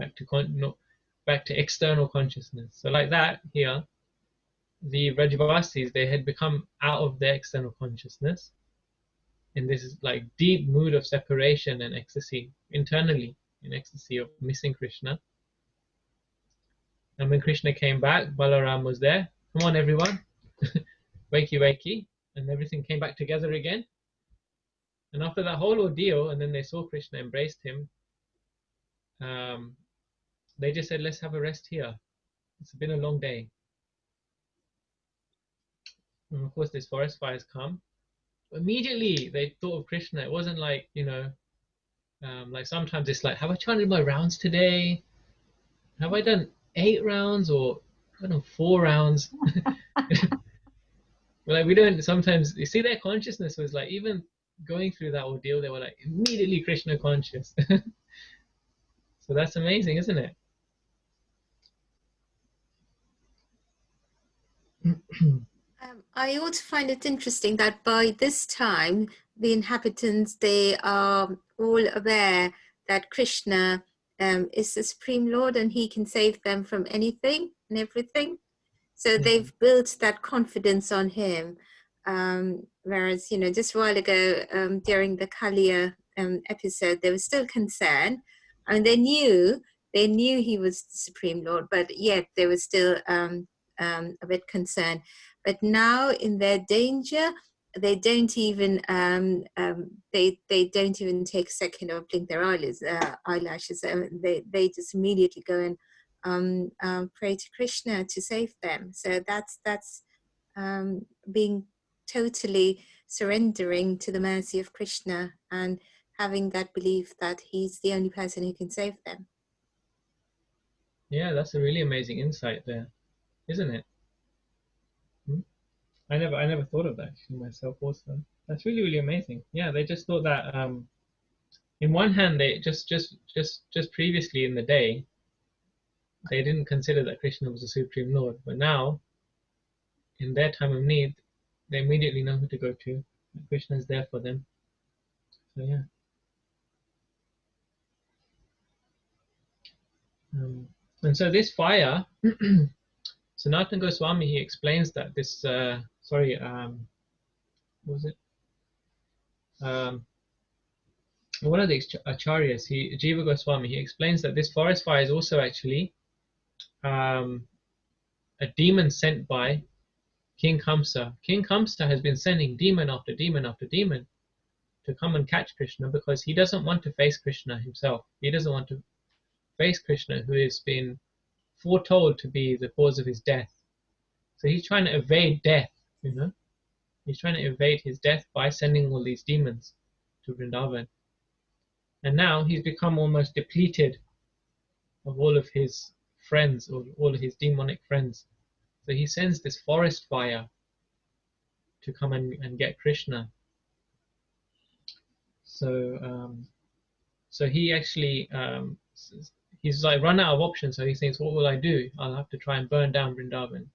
S2: back to external consciousness. So like that here, the Vrajavasis, they had become out of their external consciousness in this like deep mood of separation and ecstasy, internally in ecstasy of missing Krishna. And when Krishna came back, Balaram was there. Come on, everyone, wakey, wakey, and everything came back together again. And after that whole ordeal, and then they saw Krishna, embraced him, they just said, let's have a rest here. It's been a long day. And of course, this forest fires come. Immediately, they thought of Krishna. It wasn't like, like sometimes it's like, have I chanted my rounds today? Have I done 8 rounds or, I don't know, 4 rounds? But like we don't sometimes, you see, their consciousness was like, even going through that ordeal, they were like immediately Krishna conscious. So that's amazing, isn't it?
S1: I also find it interesting that by this time, the inhabitants, they are all aware that Krishna is the Supreme Lord and he can save them from anything and everything. So they've built that confidence on him. Whereas, just a while ago, during the Kaliya episode, there was still concern. And they knew they knew he was the Supreme Lord, but yet they were still a bit concerned. But now in their danger, they don't even they don't even take a second or blink their eyelashes. They just immediately go and pray to Krishna to save them. So that's being totally surrendering to the mercy of Krishna and having that belief that he's the only person who can save them.
S2: Yeah, that's a really amazing insight there, isn't it? I never thought of that myself also. That's really, really amazing. Yeah, they just thought that in one hand they just previously in the day they didn't consider that Krishna was the Supreme Lord, but now in their time of need they immediately know who to go to. Krishna is there for them. So yeah. And so this fire, Sanatana Goswami, he explains that this what was it? One of the acharyas, Jiva Goswami, he explains that this forest fire is also actually a demon sent by King Kamsa. King Kamsa has been sending demon after demon after demon to come and catch Krishna because he doesn't want to face Krishna himself. He doesn't want to face Krishna, who has been foretold to be the cause of his death. So he's trying to evade death, you know. He's trying to evade his death by sending all these demons to Vrindavan. And now he's become almost depleted of all of his friends, or all of his demonic friends. So he sends this forest fire to come and get Krishna. So so he actually he's like run out of options. So he thinks, what will I do? I'll have to try and burn down Vrindavan.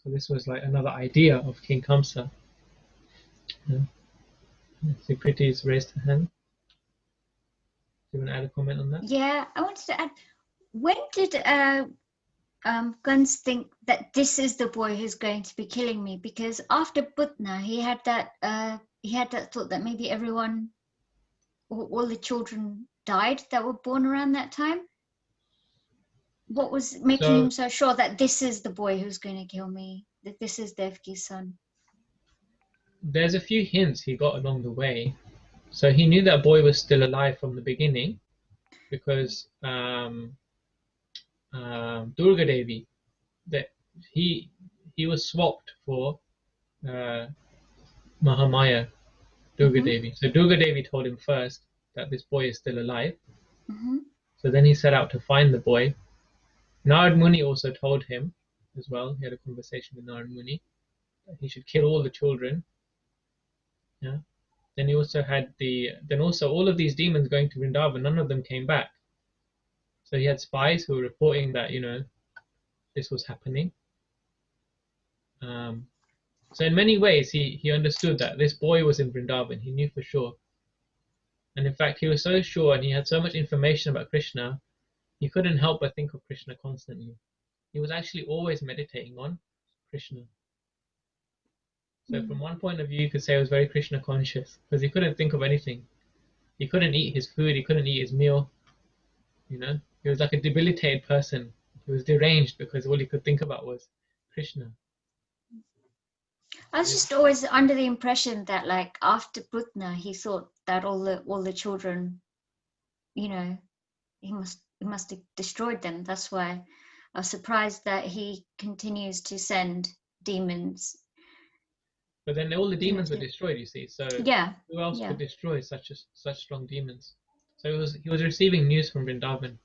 S2: So this was like another idea of King Kamsa. Yeah. Sukriti's raised her hand. Do you want to add a comment on that?
S4: Yeah, I wanted to add, when did Guns think that this is the boy who's going to be killing me? Because after Putna, he had that thought that maybe everyone, all the children died that were born around that time. What was making him so sure that this is the boy who's going to kill me, that this is Devki's son?
S2: There's a few hints he got along the way. So he knew that boy was still alive from the beginning because Durga Devi, that he was swapped for Mahamaya, Durga Devi. So Durga Devi told him first that this boy is still alive. So then he set out to find the boy. Narad Muni also told him as well. He had a conversation with Narad Muni that he should kill all the children. Yeah. Then he also had all of these demons going to Vrindavan, none of them came back. So he had spies who were reporting that, you know, this was happening. So in many ways, he understood that this boy was in Vrindavan. He knew for sure. And in fact, he was so sure and he had so much information about Krishna, he couldn't help but think of Krishna constantly. He was actually always meditating on Krishna. So from one point of view, you could say he was very Krishna conscious because he couldn't think of anything. He couldn't eat his food. He couldn't eat his meal. You know, he was like a debilitated person. He was deranged because all he could think about was Krishna.
S4: I was just always under the impression that, like, after Putna, he thought that all the children, you know, he must have destroyed them. That's why I was surprised that he continues to send demons.
S2: But then all the demons were destroyed, you see. So
S4: yeah,
S2: who else could destroy such strong demons? So he was receiving news from Vrindavan.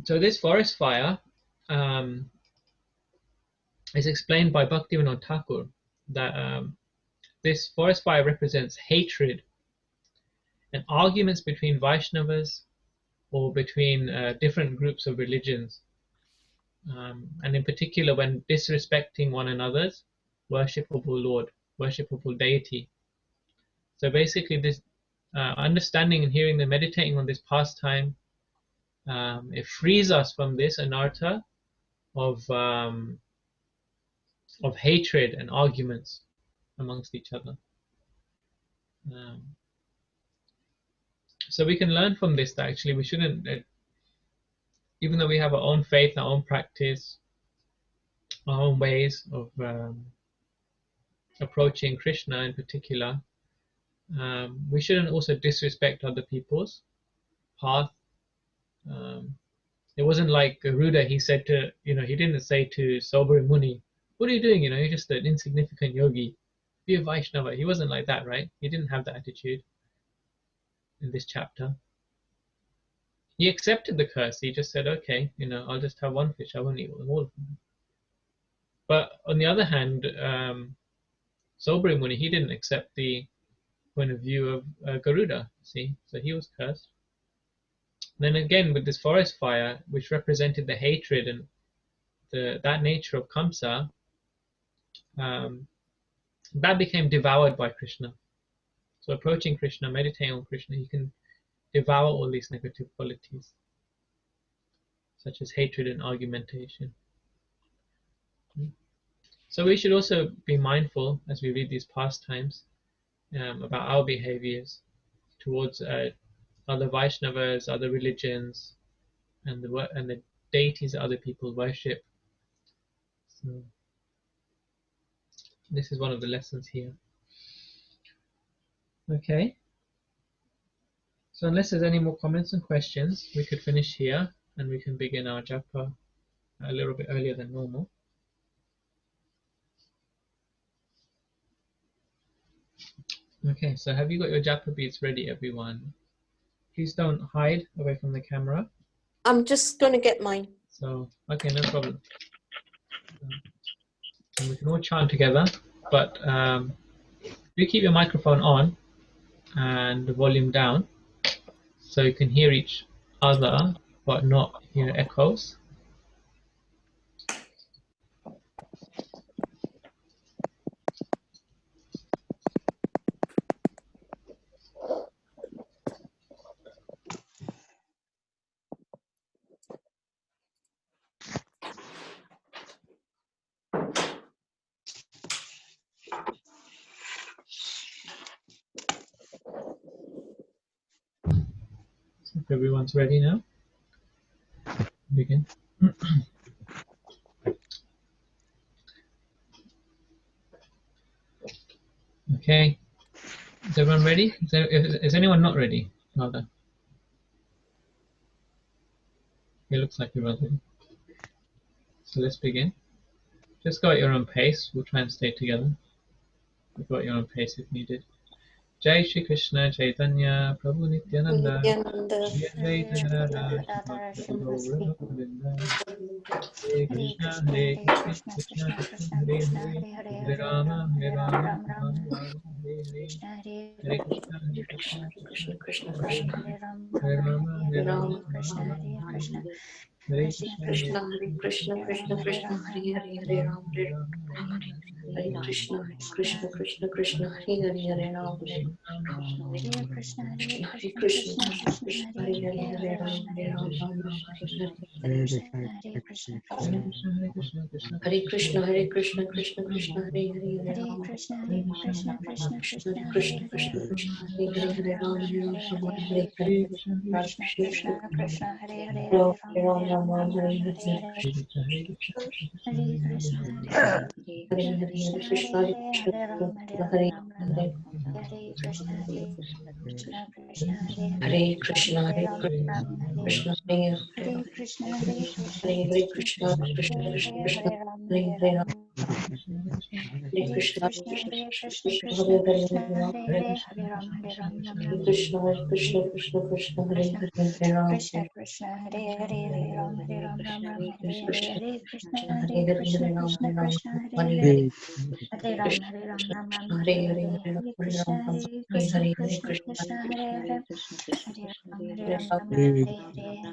S2: So this forest fire is explained by Bhaktivinoda Thakur that this forest fire represents hatred and arguments between Vaishnavas or between different groups of religions. And in particular when disrespecting one another's worshipable Lord, worshipable deity. So basically this understanding and hearing and meditating on this pastime, it frees us from this anartha of hatred and arguments amongst each other. So we can learn from this that actually we shouldn't, even though we have our own faith, our own practice, our own ways of approaching Krishna in particular, we shouldn't also disrespect other people's path. It wasn't like Garuda, he said to, he didn't say to Sobri Muni, what are you doing? You're just an insignificant yogi. Be a Vaishnava. He wasn't like that, right? He didn't have that attitude in this chapter. He accepted the curse. He just said, okay, I'll just have one fish. I won't eat all of them. But on the other hand, Sobri Muni, he didn't accept the point of view of Garuda, see? So he was cursed. Then again, with this forest fire, which represented the hatred and that nature of Kamsa, that became devoured by Krishna. So approaching Krishna, meditating on Krishna, you can devour all these negative qualities, such as hatred and argumentation. So we should also be mindful as we read these pastimes about our behaviors towards other Vaishnavas, other religions, and the deities that other people worship. So this is one of the lessons here. Okay. So unless there's any more comments and questions, we could finish here and we can begin our japa a little bit earlier than normal. Okay, so have you got your japa beads ready, everyone? Please don't hide away from the camera.
S3: I'm just going to get mine.
S2: So, okay, no problem. And we can all chant together, but you keep your microphone on and the volume down so you can hear each other but not hear echoes. So if everyone's ready now, begin. Okay, is everyone ready? Is anyone not ready? Rather, it looks like everyone's ready. So let's begin. Just go at your own pace. We'll try and stay together. Go at your own pace if needed. Jai Shri Krishna Chaitanya Prabhu Nityananda Jai Jai Radha Hare Krishna Hare Krishna Krishna Krishna Hare Hare Hare Rama Hare Rama Rama Hare Hare Hare Krishna Hare Krishna Krishna Krishna Hare Rama Hare Rama
S3: Krishna Hare Krishna
S2: Hare
S3: Krishna Hare Krishna Krishna Krishna Hare Hare Rama Hare Krishna Krishna Krishna Krishna Hare Hare Rama Hare Krishna Hare Krishna Krishna Krishna Hare Rama Hare Krishna Hare Krishna Hare Krishna Krishna Krishna Hare Hare Krishna Hare Krishna Krishna Krishna Hare Hare Hare Rama Hare Krishna Krishna Krishna Hare Hare Rama Hare Hare Krishna Hare Krishna Krishna Hare Rama Hare Hare Krishna Hare Krishna Hare Krishna Hare Krishna Hare Krishna Hare Rama Hare Krishna Hare Krishna Krishna Krishna Hare Hare Hare Rama
S11: Krishna Krishna Krishna Krishna Hare Hare
S3: Krishna Krishna Hare Hare Ram Ram Hare Hare Krishna Hare
S11: Hare
S3: Krishna
S11: Hare
S3: Krishna
S11: Ram
S3: Krishna Hare
S11: Hare
S3: Hare
S11: Hare
S3: Hare Ram Ram Ram
S11: Hare
S3: Hare
S11: Hare
S3: Hare
S11: Hare
S3: Krishna
S11: Ram
S3: Hare
S11: Hare
S3: Krishna
S11: Hare
S3: Krishna
S11: Krishna
S3: Krishna Hare Hare Hare Ram Ram
S11: Hare
S3: Hare Hare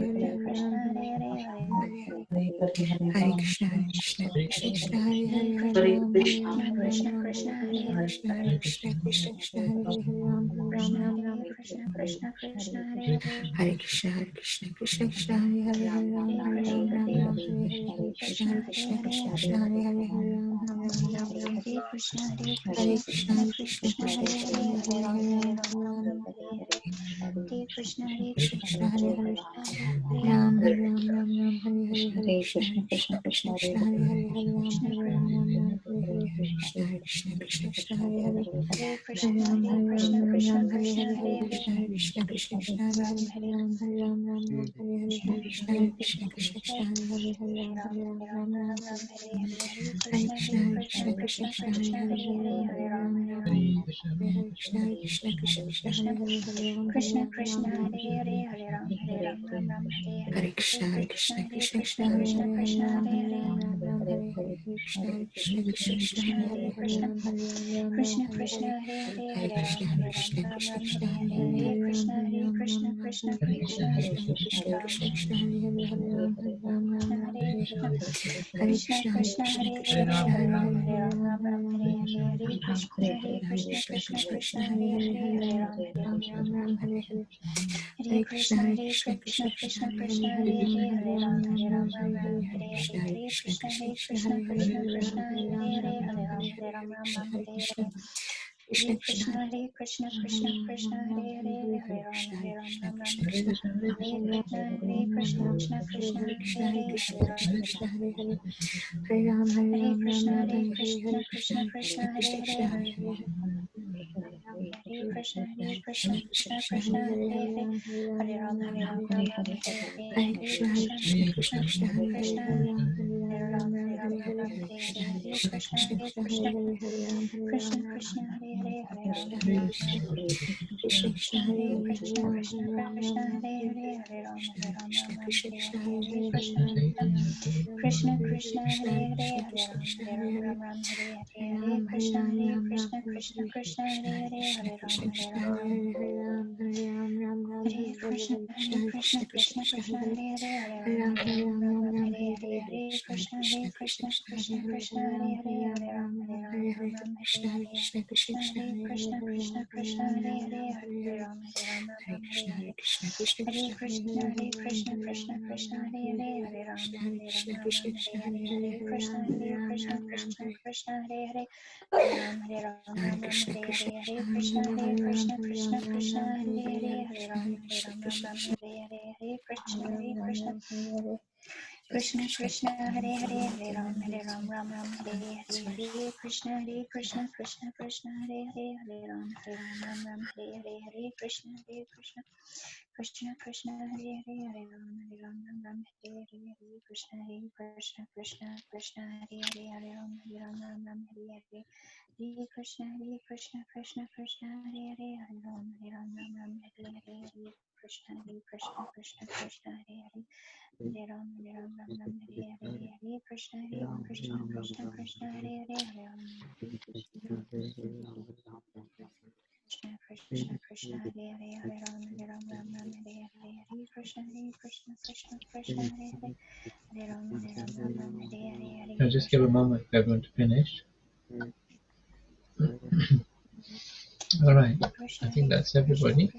S1: Hare
S3: Krishna,
S1: Ram,
S3: Hare Hare, Hare Ram, Hare
S1: Hare Krishna, Hare Krishna, Krishna Krishna, Hare
S3: Hare
S1: Hare
S3: Krishna,
S1: Ram,
S3: Hare
S1: Hare Ram,
S3: Krishna,
S1: Ram
S3: Krishna
S1: Ram,
S3: Krishna,
S1: Hare
S3: Hare
S1: Hare
S3: Hare,
S1: Krishna, Hare Krishna, Krishna Krishna, Hare Hare Ram, Hare Ram,
S3: Krishna,
S1: Ram
S3: Hare
S1: Ram,
S3: Krishna, Krishna Krishna, Hare Hare,
S1: Hare Krishna, Hare Krishna, Krishna Krishna, Hare Hare Ram,
S3: Hare
S1: Hare
S3: Krishna,
S1: Ram, Ram
S3: Hare
S1: Ram, Hare
S3: Krishna,
S1: Hare,
S3: Hare
S1: Hare Krishna,
S3: Krishna,
S1: Hare
S3: Hare
S1: Krishna,
S3: Hare,
S1: Krishna
S3: Hare
S1: Krishna, Hare
S3: Hare,
S1: Hare, Hare Ram, Ram Ram, Ram Ram,
S3: Hare Krishna, Hare
S1: Hare
S3: Krishna,
S1: Krishna,
S3: Krishna
S1: Hare
S3: Krishna,
S1: Krishna,
S3: Krishna
S1: Krishna
S3: Hare
S1: Krishna,
S3: Hare,
S1: Hare
S3: Hare
S1: Hare,
S3: Ram,
S1: Hare
S3: Hare
S1: Ram,
S3: Ram, Ram
S1: Ram
S3: Ram, Hare Hare, Hare Krishna, Hare
S1: Krishna
S3: Krishna,
S1: Krishna, Hare Hare,
S3: Krishna Hare Hare,
S1: Ram Hare Ram, Ram Ram, Hare Hare, Hare Krishna, Hare
S3: Krishna
S1: Krishna, Krishna
S3: Krishna,
S1: Krishna, Hare Hare, Hare Ram,
S3: Krishna
S1: Hare Ram, Ram Ram, Hare Hare, Hare Krishna, Hare Krishna, Krishna Krishna, Hare Hare,
S3: Hare
S1: Hare
S3: Krishna,
S1: Ram,
S3: Hare
S1: Hare Ram,
S3: Krishna,
S1: Ram
S3: Krishna
S1: Ram, Hare
S3: Krishna,
S1: Hare,
S3: Hare
S1: Hare
S3: Hare,
S1: Krishna, Hare Krishna, Krishna Krishna, Hare
S3: Ram
S1: Hare,
S3: Hare,
S1: Hare Ram, Ram Ram, Hare Hare,
S3: Krishna
S1: Hare
S3: Krishna,
S1: Krishna,
S3: Hare
S1: Hare Krishna,
S3: Krishna,
S1: Krishna
S3: Hare
S1: Krishna, Hare Hare, Hare
S3: Hare
S1: Ram,
S3: Ram,
S1: Hare
S3: Hare
S1: Ram,
S3: Ram,
S1: Ram
S3: Ram
S1: Ram,
S3: Ram, Hare Hare, Hare
S1: Hare
S3: Krishna,
S1: Krishna,
S3: Hare
S1: Hare
S3: Krishna,
S1: Krishna,
S3: Krishna
S1: Krishna Krishna,
S3: Krishna,
S1: Hare
S3: Hare
S1: Hare,
S3: Hare,
S1: Hare
S3: Hare Ram,
S1: Ram,
S3: Hare
S1: Ram
S3: Ram,
S1: Ram, Hare Krishna, Hare Krishna, Krishna Krishna,
S3: Krishna,
S1: Hare Hare, Hare Ram, Hare
S3: Krishna
S1: Ram,
S3: Krishna,
S1: Ram Ram,
S3: Hare Hare, Hare Ram, Hare Ram, Ram Ram, Hare Hare,
S1: Hare
S3: Hare
S1: Krishna, Hare
S3: Krishna,
S1: Krishna,
S3: Hare
S1: Krishna
S3: Krishna,
S1: Krishna, Hare
S3: Krishna
S1: Hare, Hare
S3: Krishna,
S1: Ram,
S3: Hare
S1: Hare
S3: Hare,
S1: Ram, Ram Ram, Hare Hare, Hare Krishna, Hare Krishna, Krishna
S3: Krishna Hare Krishna Krishna Krishna Hare Hare Hare Ram Hare Ram Ram Ram Hare Hare Hare Krishna Krishna Krishna Hare Krishna Ram Hare Krishna Krishna Krishna Hare Hare Hare Ram Ram Ram Hare Hare Krishna Krishna Krishna Hare Hare Ram Hare Krishna Krishna Krishna Hare Hare Ram Ram Ram Hare Hare Krishna Krishna Krishna Hare Ram Ram Hare Hare Hare Krishna Krishna Krishna Hare Ram Ram Ram Hare Hare Krishna Krishna Hare Krishna Krishna Hare Hare Krishna Krishna Hare Ram Ram Ram Hare Krishna Krishna Hare Ram Ram Hare Krishna Krishna Hare Ram Krishna Krishna Hare Ram Hare Krishna Hare Ram Hare Krishna Hare Krishna Hare Krishna Hare Ram Krishna Hare Ram Krishna Hare Ram Hare Krishna Krishna Hare Ram Hare Krishna Hare Ram Ram Hare Krishna Krishna Hare Ram Ram Hare Krishna Krishna Hare Ram Krishna Krishna Hare Ram Hare Krishna Krishna Hare Ram Krishna Hare Ram Hare Krishna Hare Krishna Hare Ram Hare Krishna Hare Ram
S2: I'll just give a moment for everyone to finish. All right, I think that's everybody.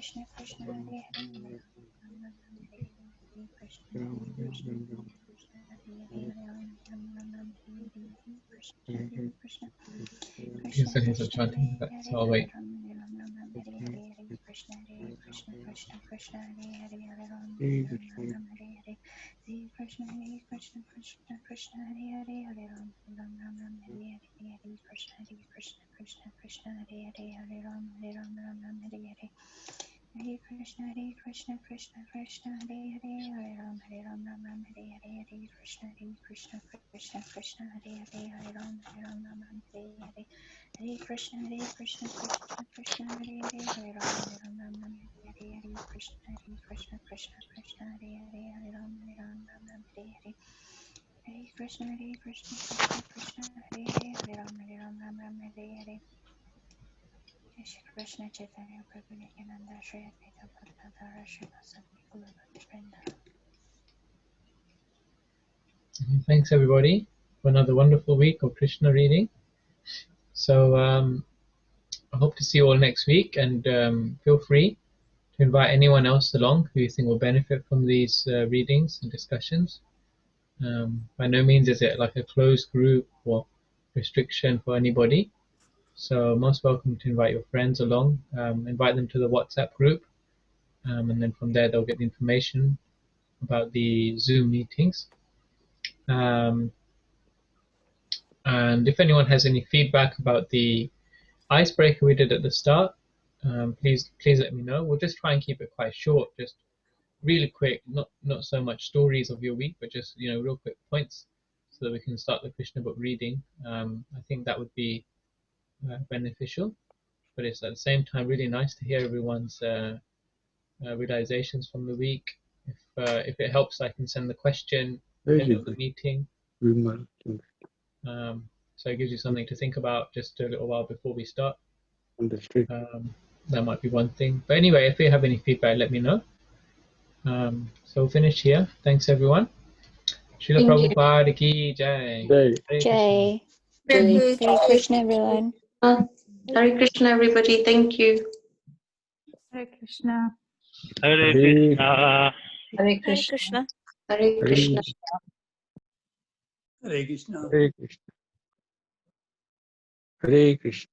S2: You still hear some chanting, so I'll wait.
S3: Hare Krishna Krishna Hare Ram Ram Hare Krishna Krishna Hare Ram Hare Krishna Hare Ram Hare Krishna Hare Ram Hare Krishna Ram Hare Shri Krishna Chaitanya Prabhu Nityananda Shri Advaita Bhakta Shri Vasant Guru Vrinda.
S2: Thanks everybody for another wonderful week of Krishna reading. So I hope to see you all next week, and feel free to invite anyone else along who you think will benefit from these readings and discussions. By no means is it like a closed group or restriction for anybody. So most welcome to invite your friends along, invite them to the WhatsApp group, and then from there they'll get the information about the Zoom meetings. And if anyone has any feedback about the icebreaker we did at the start, please let me know. We'll just try and keep it quite short, just really quick, not so much stories of your week, but just real quick points, so that we can start the Krishna book reading. I think that would be beneficial, but it's at the same time really nice to hear everyone's realizations from the week. If it helps, I can send the question ahead of the meeting. So it gives you something to think about just a little while before we start.
S9: Understood.
S2: That might be one thing. But anyway, if you have any feedback, let me know. So we'll finish here. Thanks everyone. Srila Prabhupada ki jai.
S3: Jai.
S1: Prabhu,
S3: Hare Krishna, everyone.
S11: Hare Krishna, everybody. Thank you.
S12: Hare Krishna.
S8: Hare Krishna.
S10: Hare
S3: Hare
S10: Krishna.
S3: Krishna.
S11: Hare Krishna.
S9: Hare Krishna. Hare Krishna. Hare Krishna.